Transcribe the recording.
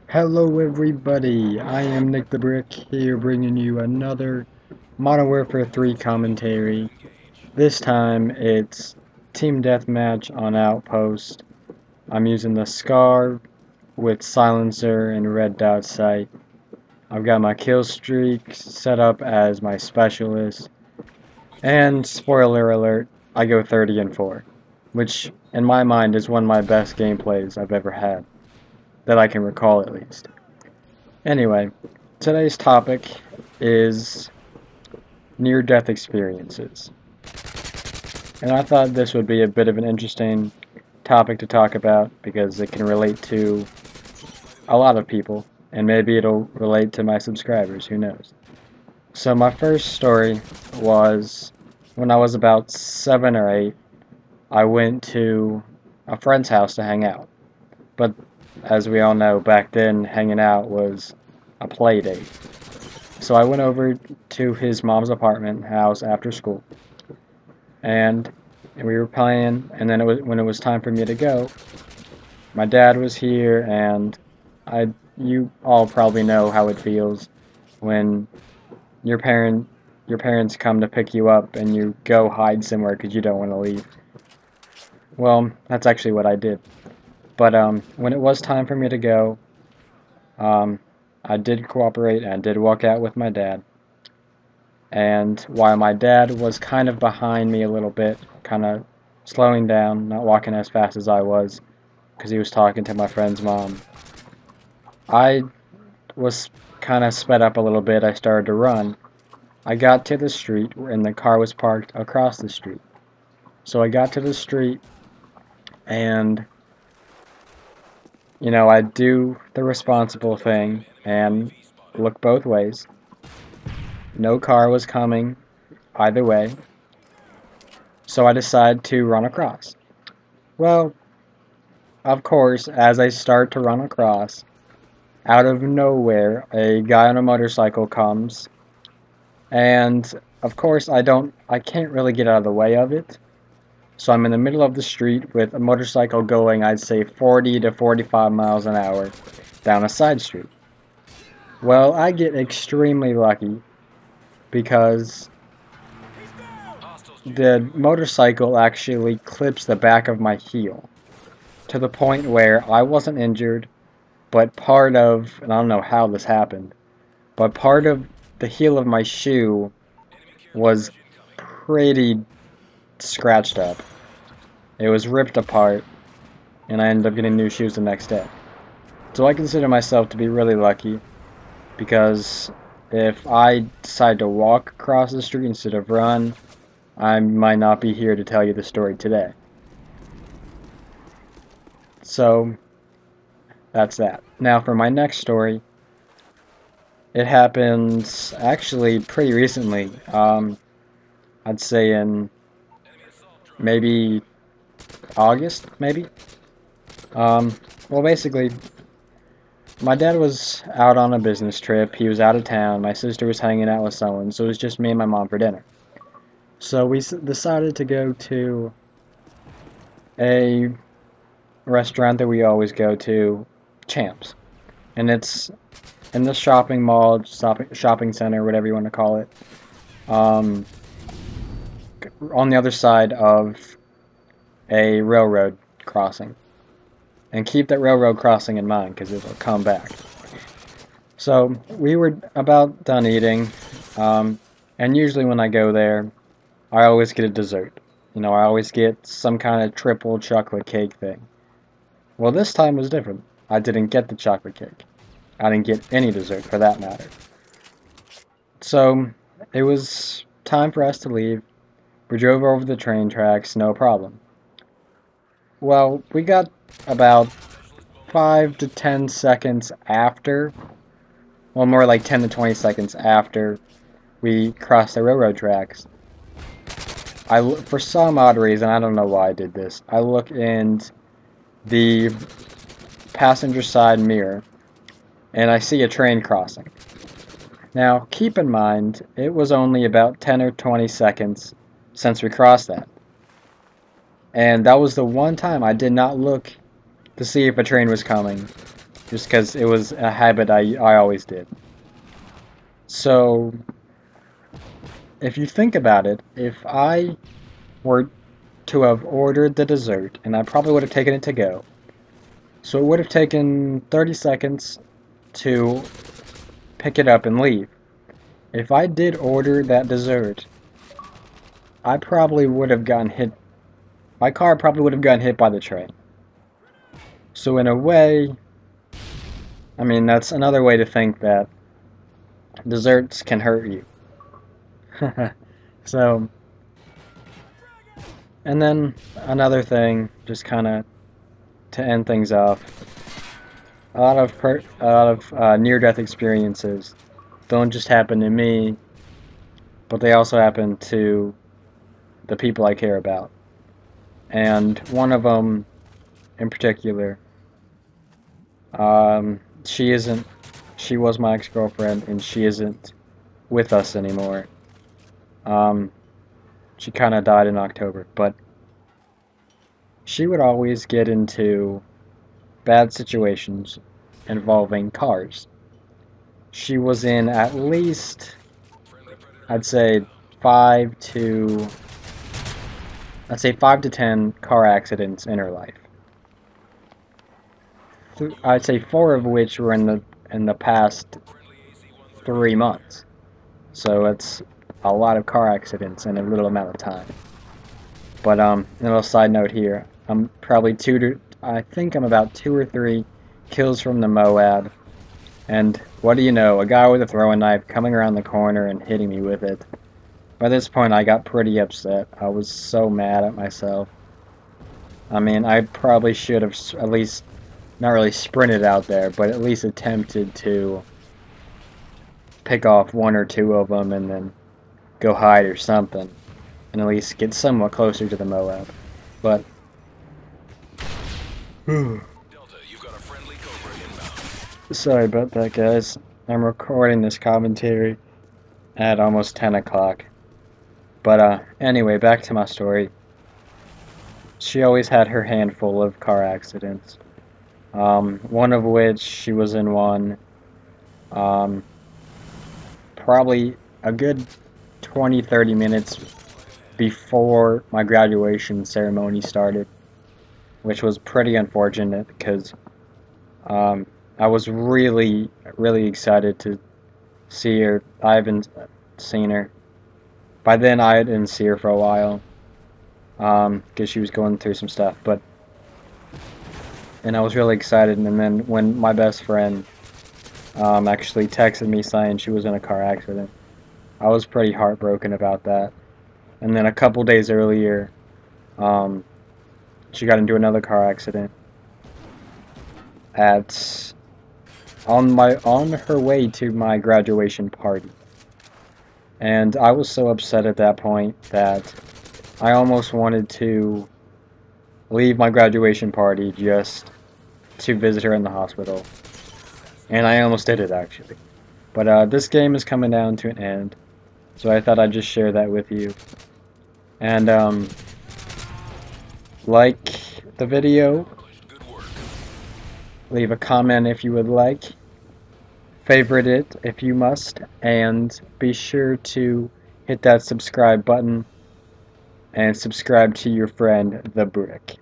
Hello everybody, I am Nick the Brick here bringing you another Modern Warfare 3 commentary. This time it's Team Deathmatch on Outpost. I'm using the Scar with silencer and red dot sight. I've got my kill streak set up as my specialist. And spoiler alert, I go 30 and 4, which in my mind is one of my best gameplays I've ever had, that I can recall at least. Anyway, today's topic is near-death experiences. And I thought this would be a bit of an interesting topic to talk about because it can relate to a lot of people, and maybe it'll relate to my subscribers, who knows. So my first story was when I was about 7 or 8. I went to a friend's house to hang out. But as we all know, back then hanging out was a play date. So I went over to his mom's apartment house after school, and we were playing. And then when it was time for me to go, my dad was here, and you all probably know how it feels when your parents come to pick you up and you go hide somewhere because you don't want to leave. Well, that's actually what I did. But when it was time for me to go, I did cooperate and I did walk out with my dad. And while my dad was kind of behind me a little bit, kind of slowing down, not walking as fast as I was, because he was talking to my friend's mom, I was kind of sped up a little bit. I started to run. I got to the street and the car was parked across the street. So I got to the street and, you know, I do the responsible thing and look both ways. No car was coming either way, so I decided to run across. Well, of course, as I start to run across, out of nowhere, a guy on a motorcycle comes, and of course I can't really get out of the way of it. So I'm in the middle of the street with a motorcycle going, I'd say 40 to 45 miles an hour down a side street. Well, I get extremely lucky because the motorcycle actually clips the back of my heel to the point where I wasn't injured, but part of, and I don't know how this happened, but part of the heel of my shoe was pretty scratched up. It was ripped apart, and I ended up getting new shoes the next day. So I consider myself to be really lucky, because if I decide to walk across the street instead of run, I might not be here to tell you the story today. So that's that. Now for my next story, it happened actually pretty recently. I'd say in maybe August, maybe. Well, basically, my dad was out on a business trip. He was out of town. My sister was hanging out with someone, so it was just me and my mom for dinner. So we decided to go to a restaurant that we always go to, Champs. And it's in the shopping mall, shopping center, whatever you want to call it. On the other side of a railroad crossing. And keep that railroad crossing in mind because it'll come back. So we were about done eating, and usually when I go there, I always get a dessert. You know, I always get some kind of triple chocolate cake thing. Well, this time was different. I didn't get the chocolate cake. I didn't get any dessert for that matter. So it was time for us to leave. We drove over the train tracks, no problem. Well, we got about 5 to 10 seconds after, well, more like 10 to 20 seconds after we crossed the railroad tracks. For some odd reason, I don't know why I did this, I look in the passenger side mirror and I see a train crossing. Now, keep in mind, it was only about 10 or 20 seconds since we crossed that. And that was the one time I did not look to see if a train was coming, just because it was a habit I always did. So, if you think about it, if I were to have ordered the dessert, and I probably would have taken it to go, so it would have taken 30 seconds to pick it up and leave. If I did order that dessert, I probably would have gotten hit. My car probably would have gotten hit by the train. So in a way, I mean, that's another way to think that desserts can hurt you. So, and then another thing, just kind of to end things off, a lot of near-death experiences don't just happen to me, but they also happen to the people I care about. And one of them, in particular, she was my ex-girlfriend, and she isn't with us anymore. She kind of died in October, but she would always get into bad situations involving cars. She was in at least, I'd say 5 to 10 car accidents in her life. I'd say 4 of which were in the past 3 months. So it's a lot of car accidents in a little amount of time. But a little side note here, I'm probably I think I'm about 2 or 3 kills from the Moab. And what do you know, a guy with a throwing knife coming around the corner and hitting me with it. By this point, I got pretty upset. I was so mad at myself. I mean, I probably should have at least, not really sprinted out there, but at least attempted to pick off 1 or 2 of them and then go hide or something. And at least get somewhat closer to the Moab. But... sorry about that, guys. I'm recording this commentary at almost 10 o'clock. But anyway, back to my story. She always had her handful of car accidents. One of which she was in one. Probably a good 20-30 minutes before my graduation ceremony started, which was pretty unfortunate because I was really excited to see her. I haven't seen her. By then I didn't see her for a while because she was going through some stuff, and I was really excited. And then when my best friend actually texted me saying she was in a car accident, I was pretty heartbroken about that. And then a couple days earlier, she got into another car accident on her way to my graduation party. And I was so upset at that point that I almost wanted to leave my graduation party just to visit her in the hospital. And I almost did it, actually. But this game is coming down to an end, so I thought I'd just share that with you. And like the video, leave a comment if you would like, favorite it if you must, and be sure to hit that subscribe button and subscribe to your friend the Brick.